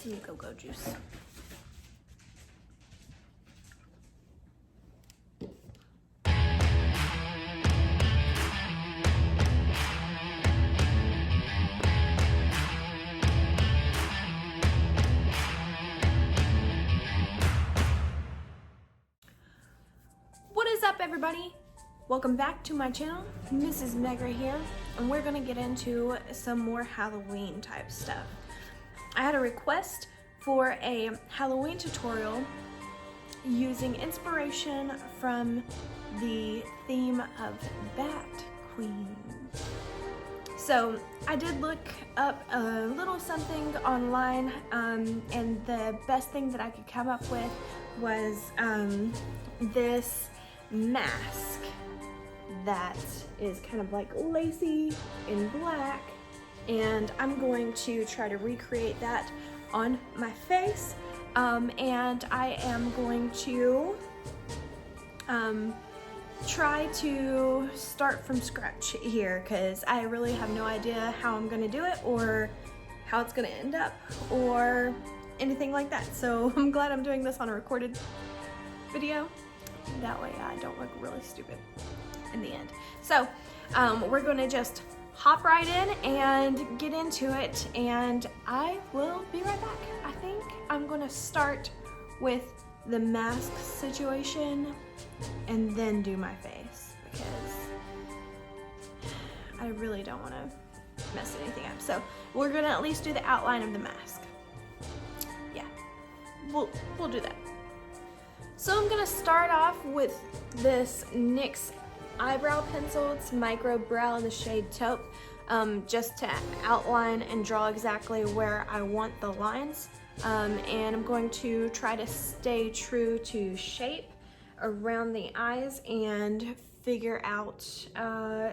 some cocoa juice. What is up, everybody? Welcome back to my channel. Mrsmegra here, and we're gonna get into some more Halloween type stuff. I had a request for a Halloween tutorial using inspiration from the theme of Bat Queen. So I did look up a little something online, and the best thing that I could come up with was this mask that is kind of like lacy in black, and I'm going to try to recreate that on my face, and I am going to try to start from scratch here because I really have no idea how I'm gonna do it or how it's gonna end up or anything like that. So I'm glad I'm doing this on a recorded video. That way I don't look really stupid in the end. So we're gonna just hop right in and get into it, and I will be right back. I think I'm gonna start with the mask situation and then do my face because I really don't want to mess anything up. So we're gonna at least do the outline of the mask. Yeah, we'll do that. So I'm gonna start off with this NYX eyebrow pencil. It's micro brow in the shade taupe, just to outline and draw exactly where I want the lines. And I'm going to try to stay true to shape around the eyes and figure out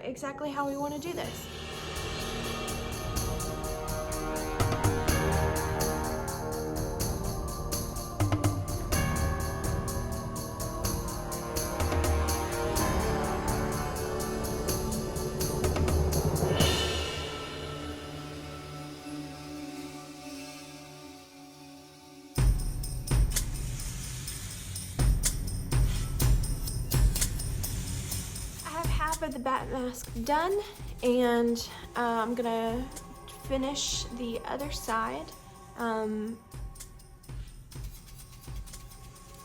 exactly how we want to do this. Half of the bat mask done, and I'm gonna finish the other side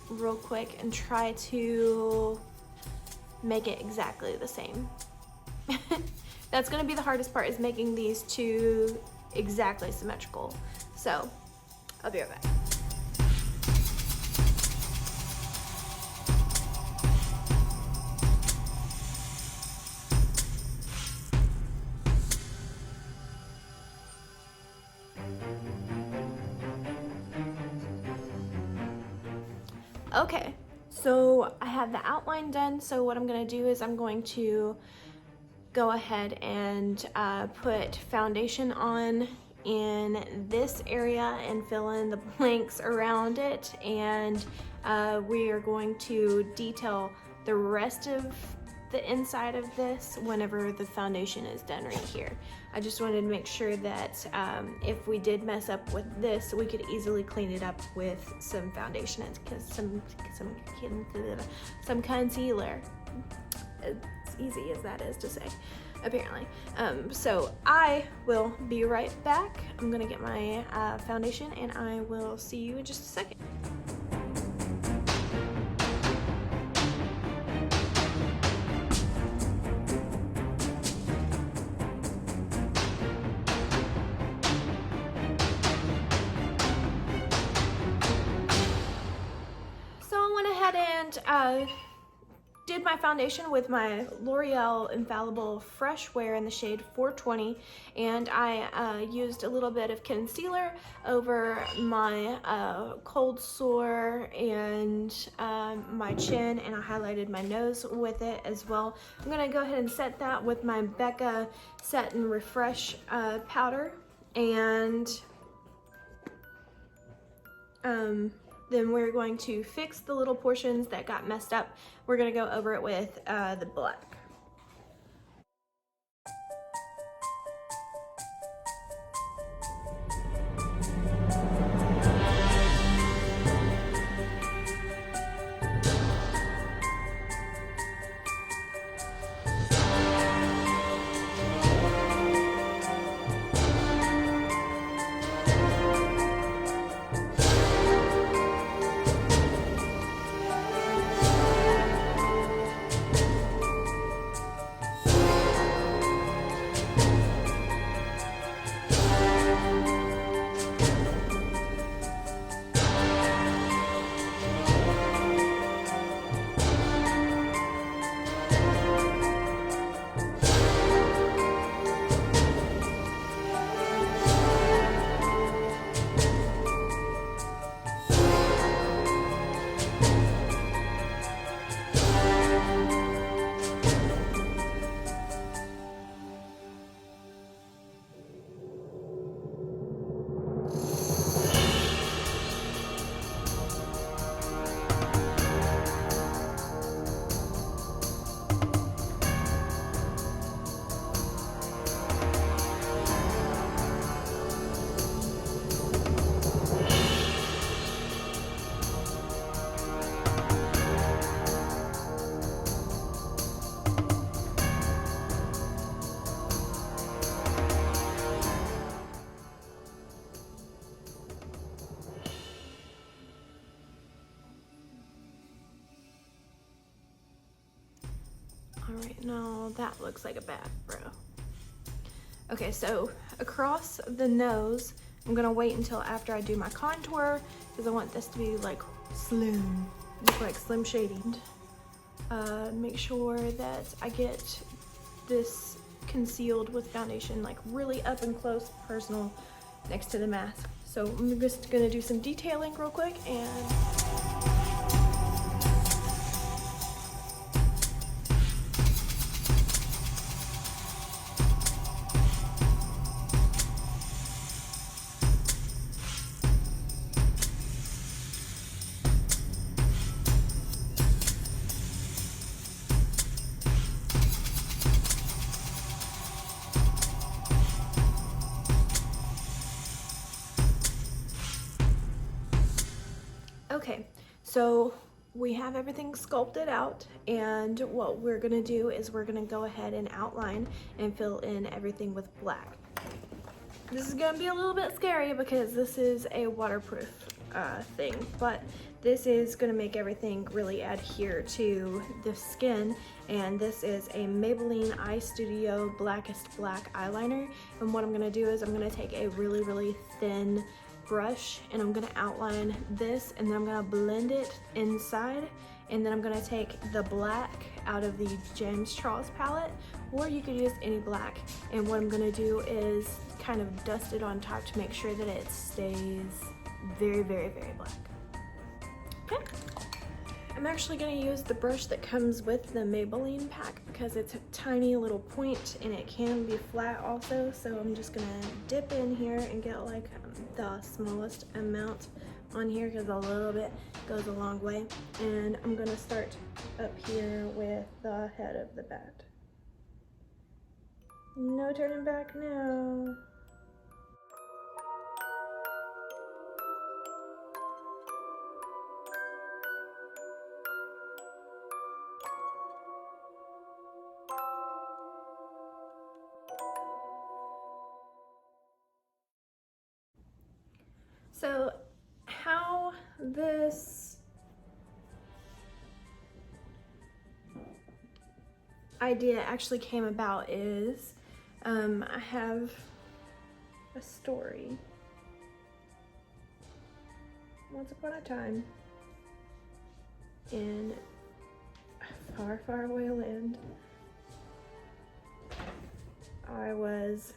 real quick and try to make it exactly the same. That's gonna be the hardest part, is making these two exactly symmetrical. So I'll be right back. Okay, so I have the outline done, so what I'm going to do is I'm going to go ahead and put foundation on in this area and fill in the blanks around it, and we are going to detail the rest of the inside of this whenever the foundation is done right here. I just wanted to make sure that if we did mess up with this, we could easily clean it up with some foundation and some concealer. As easy as that is to say, apparently. So I will be right back. I'm gonna get my foundation, and I will see you in just a second. And did my foundation with my L'Oreal Infallible Fresh Wear in the shade 420, and I used a little bit of concealer over my cold sore and my chin, and I highlighted my nose with it as well. I'm gonna go ahead and set that with my Becca Set and Refresh powder, and then we're going to fix the little portions that got messed up. We're gonna go over it with the black. No, that looks like a bath, bro. Okay, so across the nose, I'm gonna wait until after I do my contour because I want this to be like slim, look like Slim Shady. Make sure that I get this concealed with foundation like really up and close, personal, next to the mask. So I'm just gonna do some detailing real quick and okay, so we have everything sculpted out, and what we're gonna do is we're gonna go ahead and outline and fill in everything with black. This is gonna be a little bit scary because this is a waterproof thing, but this is gonna make everything really adhere to the skin. And this is a Maybelline Eye Studio Blackest Black eyeliner. And what I'm gonna do is I'm gonna take a really, really thin brush and I'm gonna outline this, and then I'm gonna blend it inside, and then I'm gonna take the black out of the James Charles palette, or you could use any black. And what I'm gonna do is kind of dust it on top to make sure that it stays very, very, very black. Okay. I'm actually gonna use the brush that comes with the Maybelline pack because it's a tiny little point and it can be flat also. So I'm just gonna dip in here and get like the smallest amount on here because a little bit goes a long way. And I'm gonna start up here with the head of the bat. No turning back now. So how this idea actually came about is I have a story. Once upon a time in a far, far away land, I was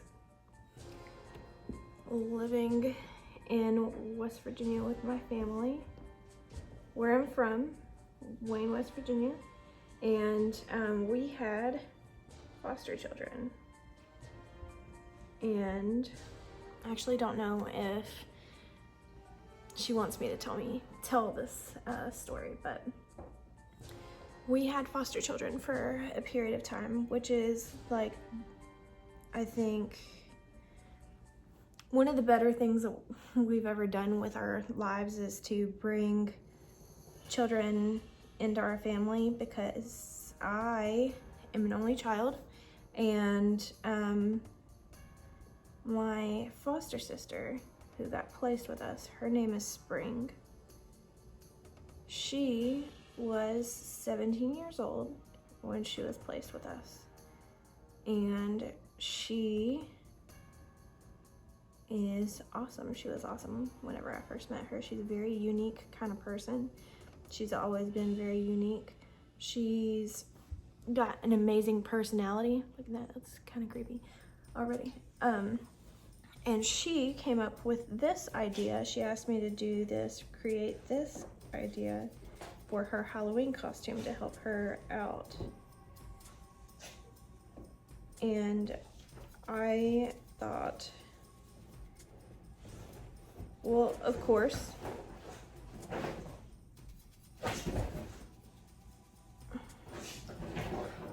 living in West Virginia with my family, where I'm from, Wayne, West Virginia, and we had foster children. And I actually don't know if she wants me to tell this story, but we had foster children for a period of time, which is like, I think, one of the better things that we've ever done with our lives is to bring children into our family, because I am an only child, and my foster sister who got placed with us, her name is Spring. She was 17 years old when she was placed with us, and she is awesome. She was awesome whenever I first met her. She's a very unique kind of person. She's always been very unique. She's got an amazing personality. Look at that, that's kind of creepy already. And she came up with this idea. She asked me to do this, create this idea for her Halloween costume to help her out. And I thought, well, of course,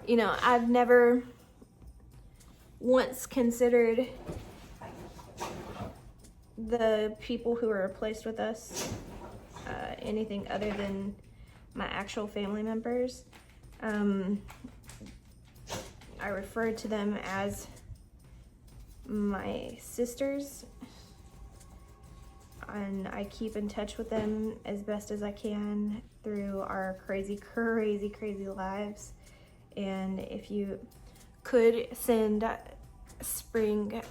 you know, I've never once considered the people who are placed with us anything other than my actual family members. I refer to them as my sisters, and I keep in touch with them as best as I can through our crazy, crazy, crazy lives. And if you could send Spring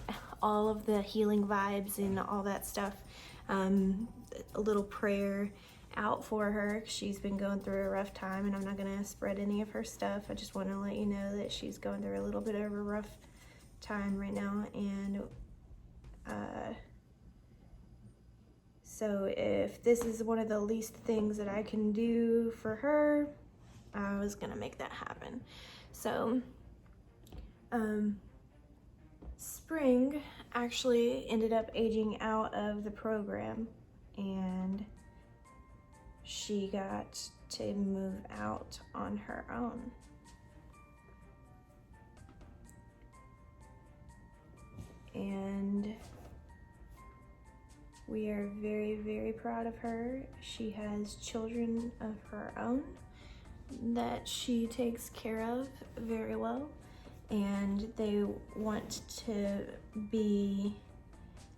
all of the healing vibes and all that stuff, a little prayer out for her. She's been going through a rough time, and I'm not gonna spread any of her stuff. I just want to let you know that she's going through a little bit of a rough time right now, and so if this is one of the least things that I can do for her, I was gonna make that happen. So Spring actually ended up aging out of the program, and she got to move out on her own. And we are very, very proud of her. She has children of her own that she takes care of very well, and they want to be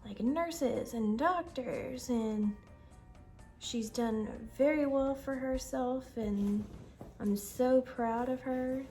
like nurses and doctors, and she's done very well for herself, and I'm so proud of her.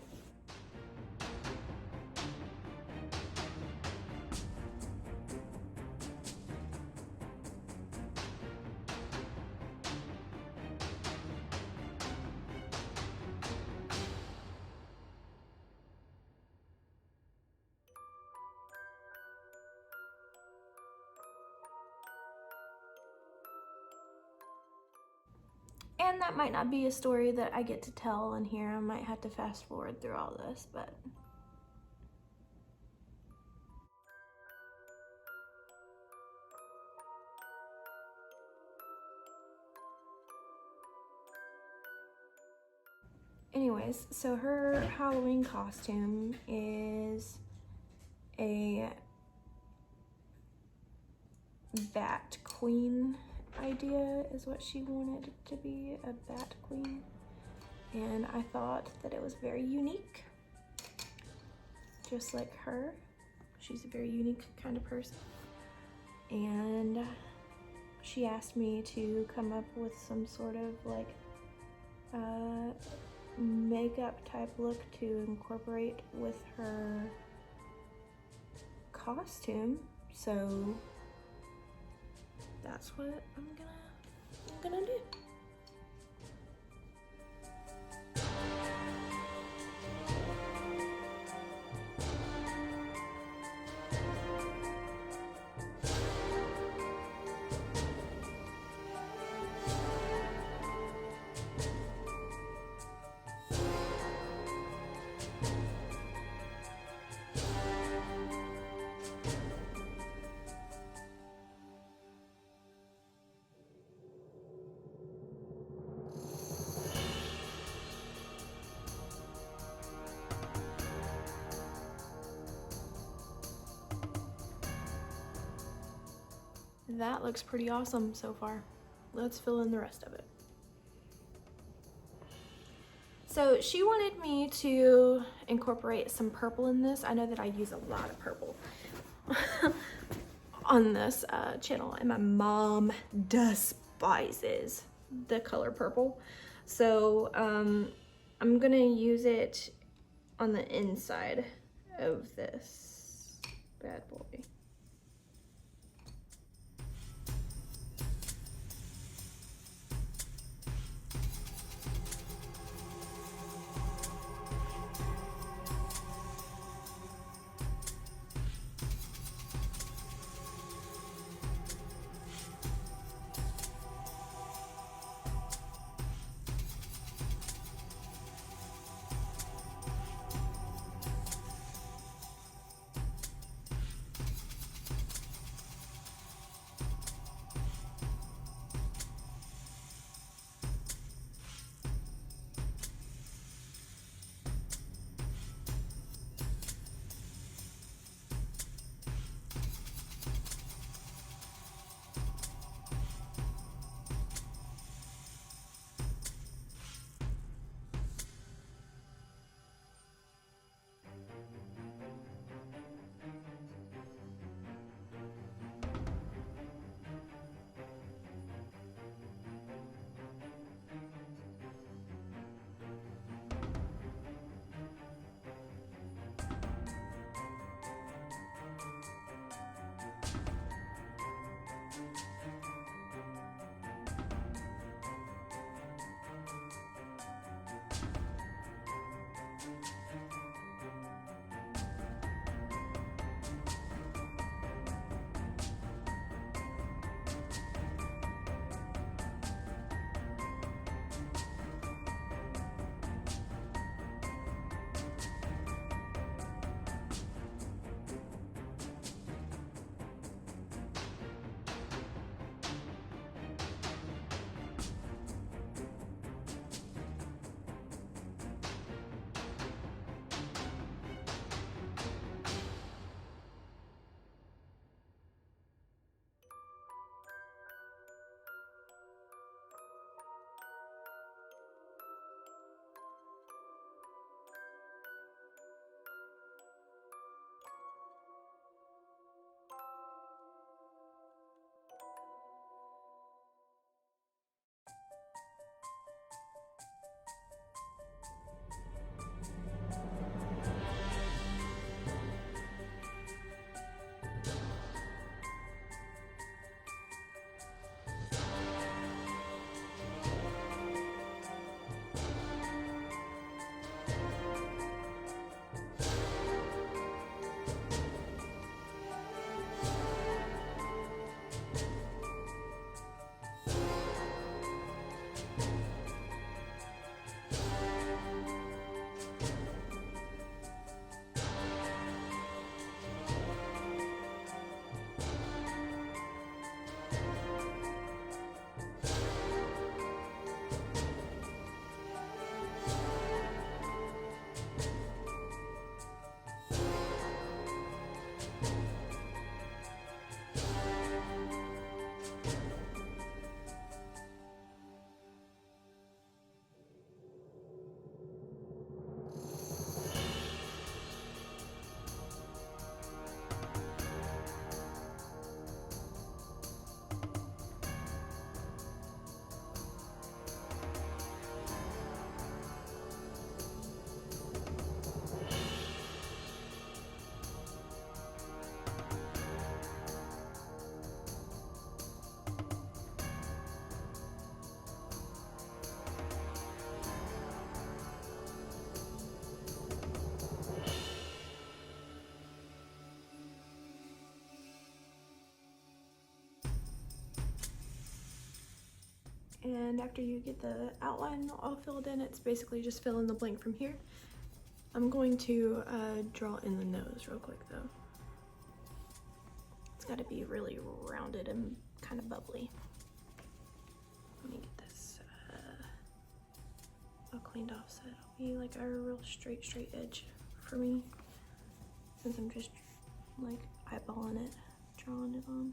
And that might not be a story that I get to tell in here. I might have to fast forward through all this, but anyways, so her Halloween costume is a Bat Queen idea, is what she wanted it to be, a Bat Queen. And I thought that it was very unique, just like her. She's a very unique kind of person. And she asked me to come up with some sort of like makeup type look to incorporate with her costume. So that's what I'm gonna do. That looks pretty awesome so far. Let's fill in the rest of it. So she wanted me to incorporate some purple in this. I know that I use a lot of purple on this channel, and my mom despises the color purple. So I'm gonna use it on the inside of this bad boy. And after you get the outline all filled in, it's basically just fill in the blank from here. I'm going to draw in the nose real quick though. It's got to be really rounded and kind of bubbly. Let me get this all cleaned off so it'll be like a real straight edge for me, since I'm just like eyeballing it, drawing it on.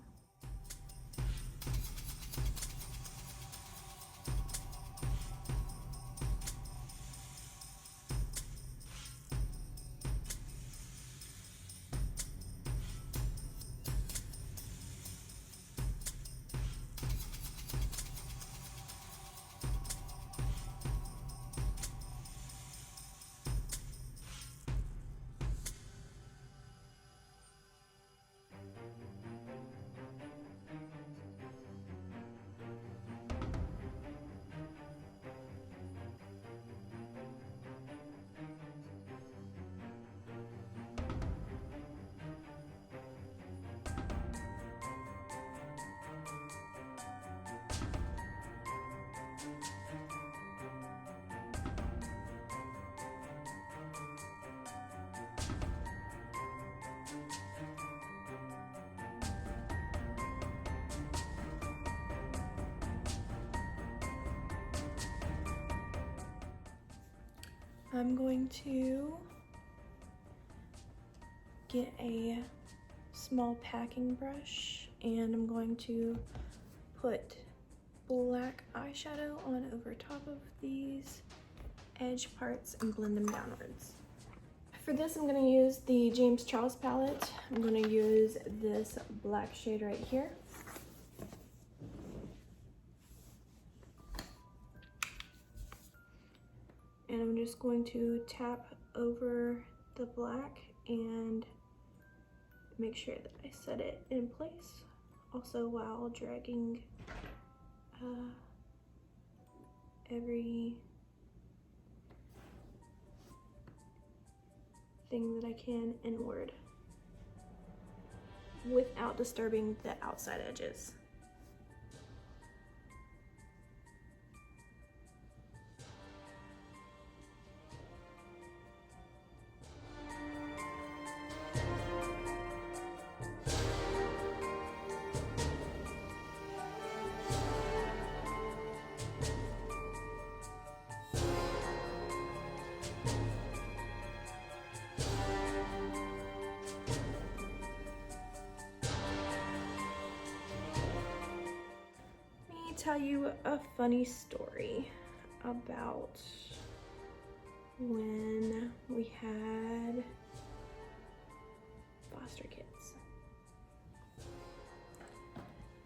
I'm going to get a small packing brush and I'm going to put black eyeshadow on over top of these edge parts and blend them downwards. For this, I'm going to use the James Charles palette. I'm going to use this black shade right here. And I'm just going to tap over the black and make sure that I set it in place. Also while dragging every thing that I can inward without disturbing the outside edges. Tell you a funny story about when we had foster kids.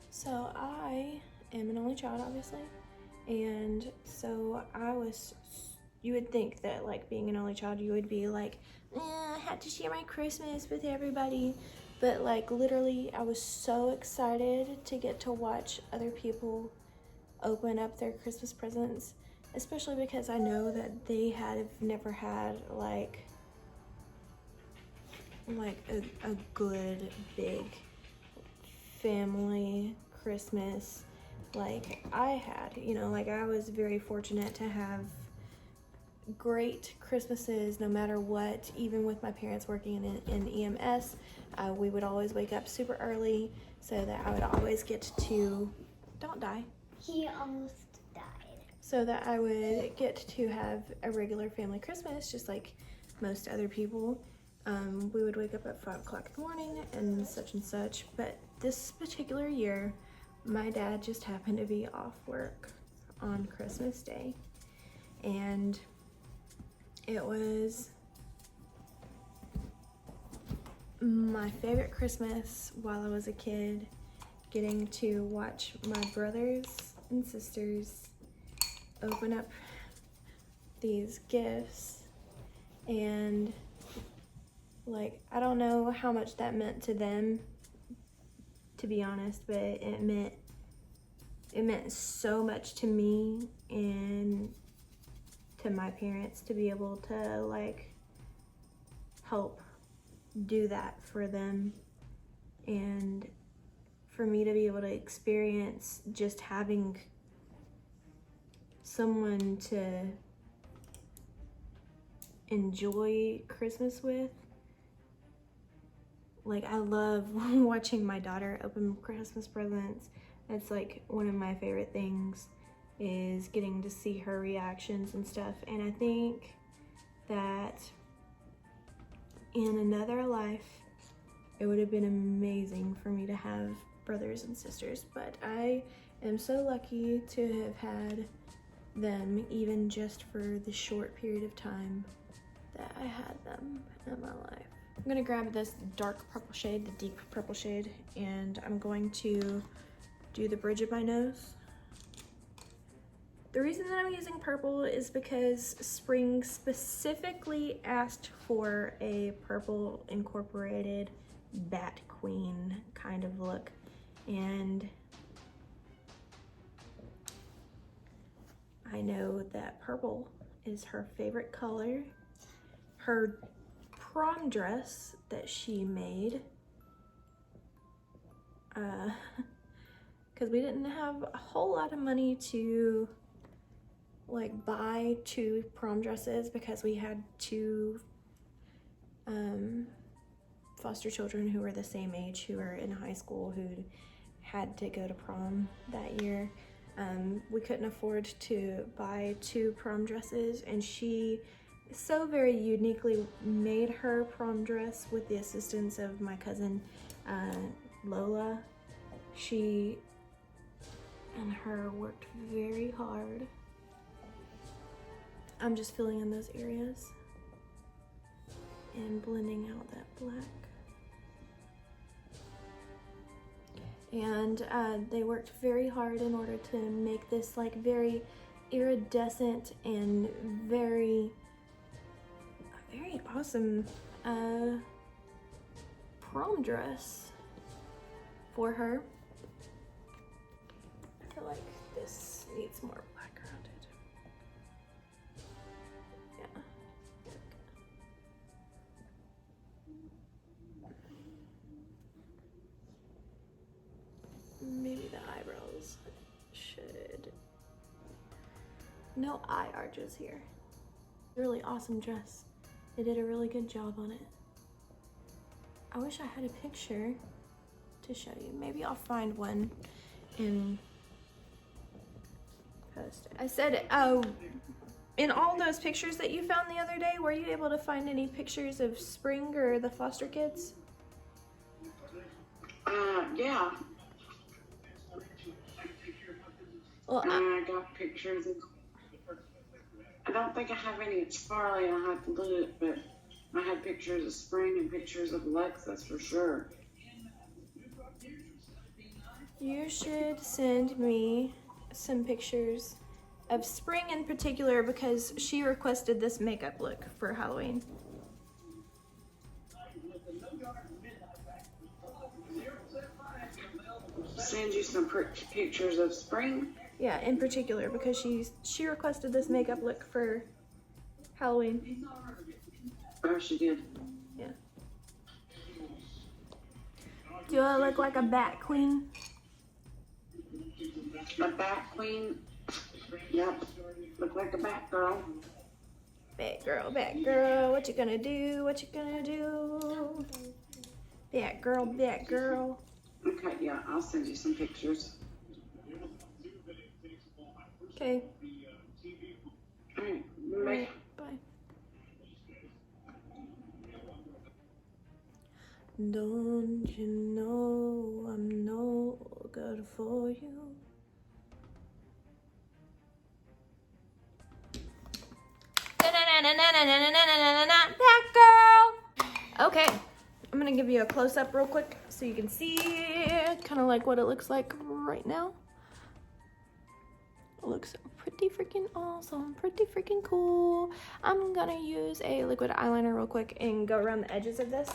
So I am an only child, obviously, and so you would think that like being an only child, you would be like, I had to share my Christmas with everybody. But like literally, I was so excited to get to watch other people open up their Christmas presents, especially because I know that they have never had like a good big family Christmas like I had. You know, like I was very fortunate to have great Christmases no matter what. Even with my parents working in EMS, we would always wake up super early so that I would always get to, don't die. He almost died. So that I would get to have a regular family Christmas, just like most other people. We would wake up at 5 o'clock in the morning and such, but this particular year, my dad just happened to be off work on Christmas Day. And it was my favorite Christmas while I was a kid, getting to watch my brothers and sisters open up these gifts. And like, I don't know how much that meant to them, to be honest, but it meant so much to me and to my parents to be able to like help do that for them, and for me to be able to experience just having someone to enjoy Christmas with. Like, I love watching my daughter open Christmas presents. It's like one of my favorite things, is getting to see her reactions and stuff. And I think that in another life, it would have been amazing for me to have brothers and sisters, but I am so lucky to have had them, even just for the short period of time that I had them in my life. I'm gonna grab this dark purple shade, the deep purple shade, and I'm going to do the bridge of my nose. The reason that I'm using purple is because Spring specifically asked for a purple incorporated Bat Queen kind of look, and I know that purple is her favorite color. Her prom dress that she made, because we didn't have a whole lot of money to like buy 2 prom dresses, because we had 2 foster children who were the same age, who were in high school, who had to go to prom that year. We couldn't afford to buy 2 prom dresses, and she so very uniquely made her prom dress with the assistance of my cousin Lola. She and her worked very hard. I'm just filling in those areas and blending out that black. And they worked very hard in order to make this like very iridescent and very awesome prom dress for her. I feel like this needs more black around it. Yeah. Maybe the eyebrows should... No eye arches here. Really awesome dress. They did a really good job on it. I wish I had a picture to show you. Maybe I'll find one and post it. I said, in all those pictures that you found the other day, were you able to find any pictures of Spring or the foster kids? Yeah. Well, I got pictures of... I don't think I have any of Farley. I have to look, but I had pictures of Spring and pictures of Lex, that's for sure. you should send me some pictures of Spring in particular, because she requested this makeup look for Halloween. Send you some pictures of Spring? Yeah, in particular, because she requested this makeup look for Halloween. Oh, she did. Yeah. Do I look like a Bat Queen? A Bat Queen? Yep. Look like a Bat Girl. Bat girl, what you gonna do? What you gonna do? Bat girl. Okay, yeah, I'll send you some pictures. Okay. Alright, bye. Bye. Don't you know I'm no good for you? That girl! Okay, I'm gonna give you a close-up real quick so you can see kind of like what it looks like right now. It looks pretty freaking awesome, pretty freaking cool. I'm gonna use a liquid eyeliner real quick and go around the edges of this.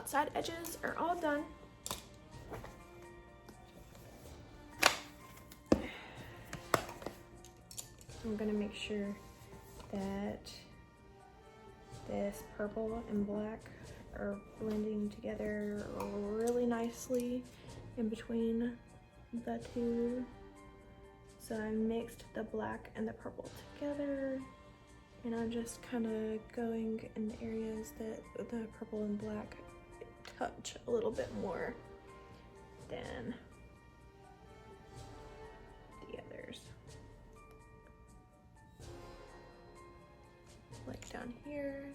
outside edges are all done. I'm gonna make sure that this purple and black are blending together really nicely in between the two. So I mixed the black and the purple together, and I'm just kind of going in the areas that the purple and black touch a little bit more than the others. Like down here.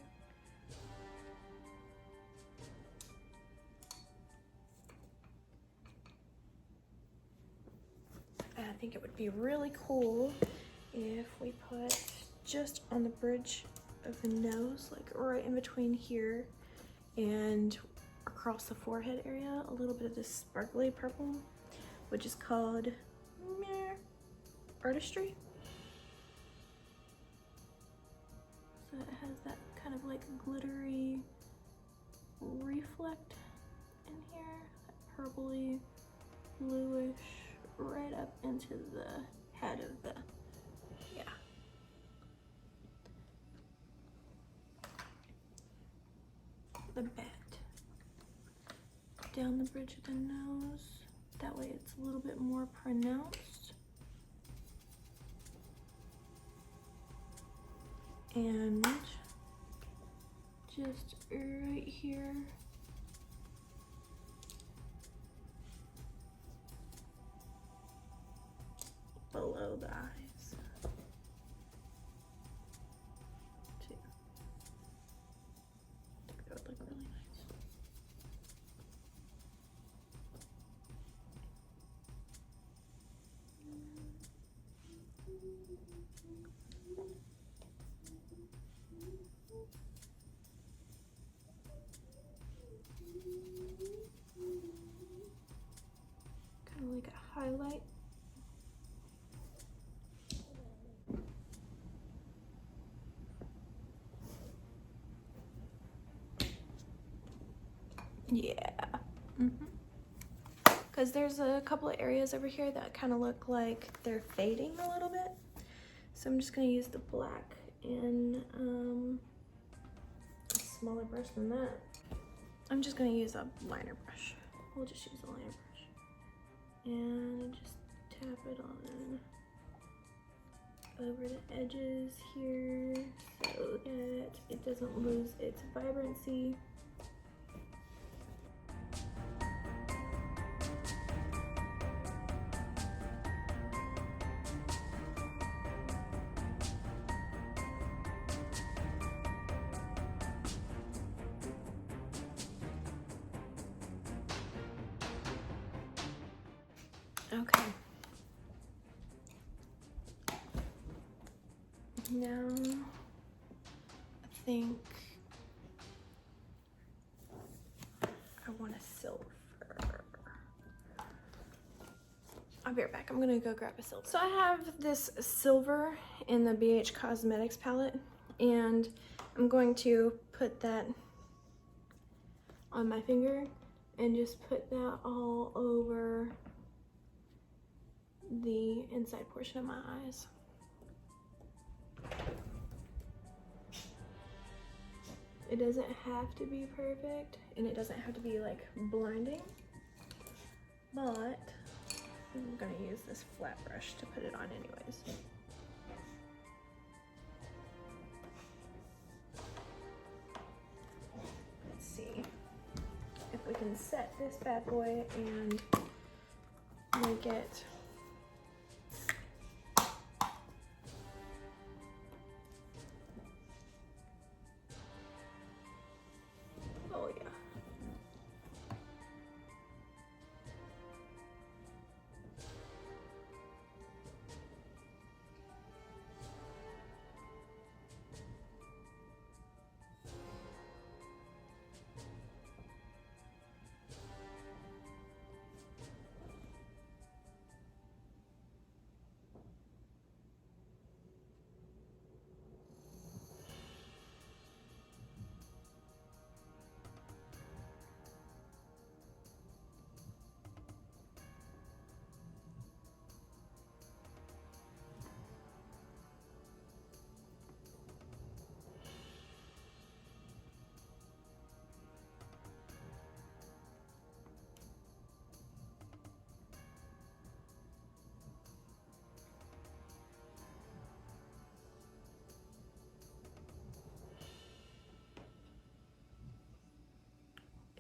I think it would be really cool if we put just on the bridge of the nose, like right in between here and across the forehead area, a little bit of this sparkly purple, which is called Artistry. So it has that kind of like glittery reflect in here, that purpley, bluish, right up into the head of the, yeah. The bat. Down the bridge of the nose. That way it's a little bit more pronounced. And just right here. Below the eyes. Too. I think that would look really nice. Kind of like a highlight. Yeah. Because there's a couple of areas over here that kind of look like they're fading a little bit. So I'm just going to use the black and a smaller brush than that. I'm just going to use a liner brush. We'll just use a liner brush. And just tap it on over the edges here so that it doesn't lose its vibrancy. Okay. Now, I think I want a silver. I'll be right back. I'm gonna go grab a silver. So I have this silver in the BH Cosmetics palette, and I'm going to put that on my finger and just put that all over the inside portion of my eyes. It doesn't have to be perfect, and it doesn't have to be like blinding, but I'm gonna use this flat brush to put it on anyways. Let's see if we can set this bad boy and make it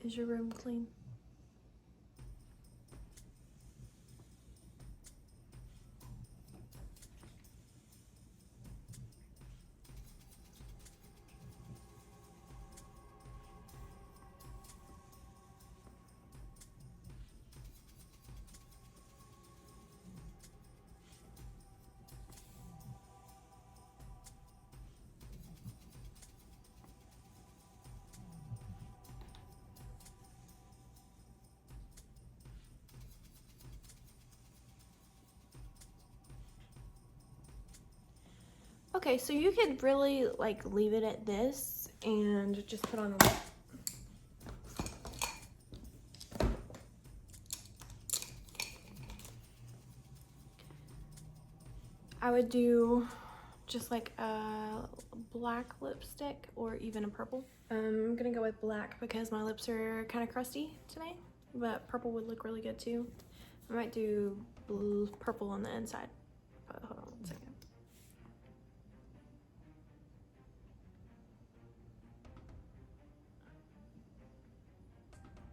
Is your room clean? Okay, so you could really like leave it at this and just put on a I would do just like a black lipstick or even a purple. I'm gonna go with black because my lips are kind of crusty today, but purple would look really good too. I might do purple on the inside, but hold on 1 second.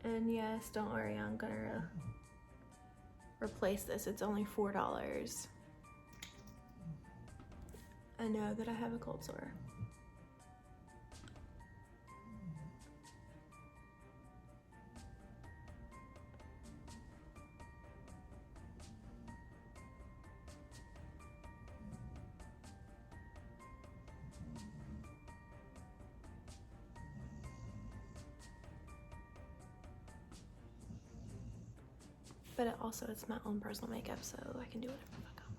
And yes, don't worry, I'm gonna replace this. It's only $4. I know that I have a cold sore. But it's my own personal makeup, so I can do whatever the fuck I want.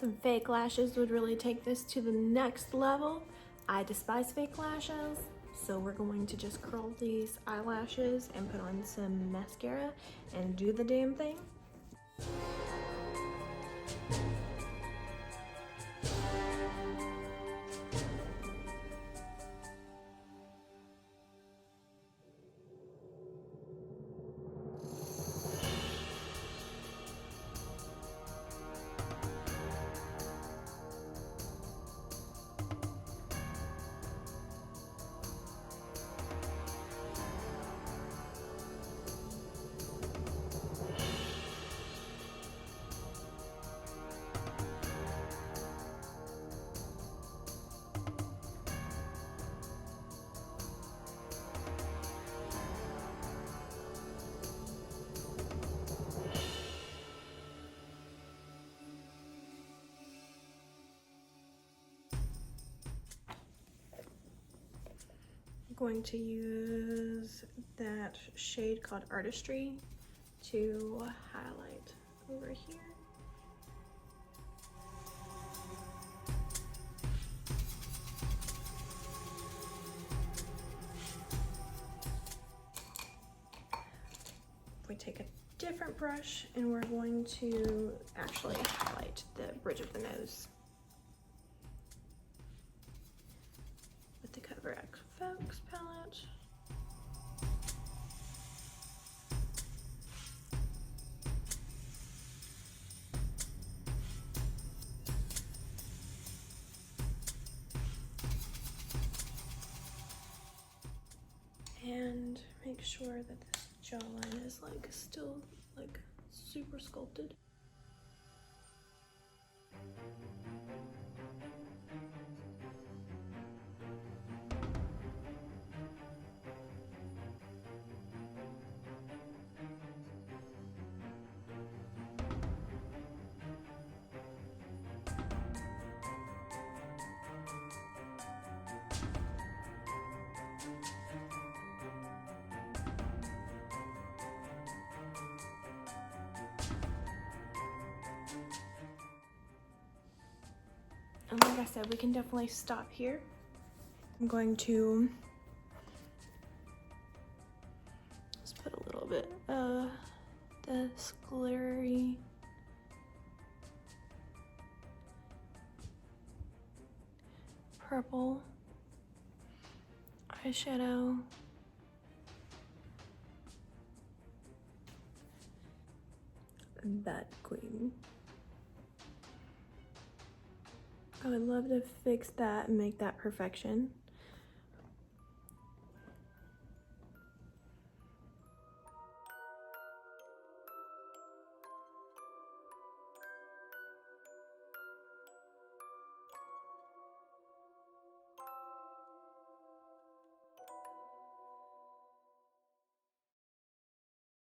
Some fake lashes would really take this to the next level. I despise fake lashes, so we're going to just curl these eyelashes and put on some mascara and do the damn thing. Going to use that shade called Artistry to highlight over here. We take a different brush and we're going to actually highlight the bridge of the nose with the CoverX Folks palette. And make sure that this jawline is like still like super sculpted. And like I said, we can definitely stop here. I'm going to just put a little bit of this glittery purple eyeshadow. That queen. I would love to fix that and make that perfection.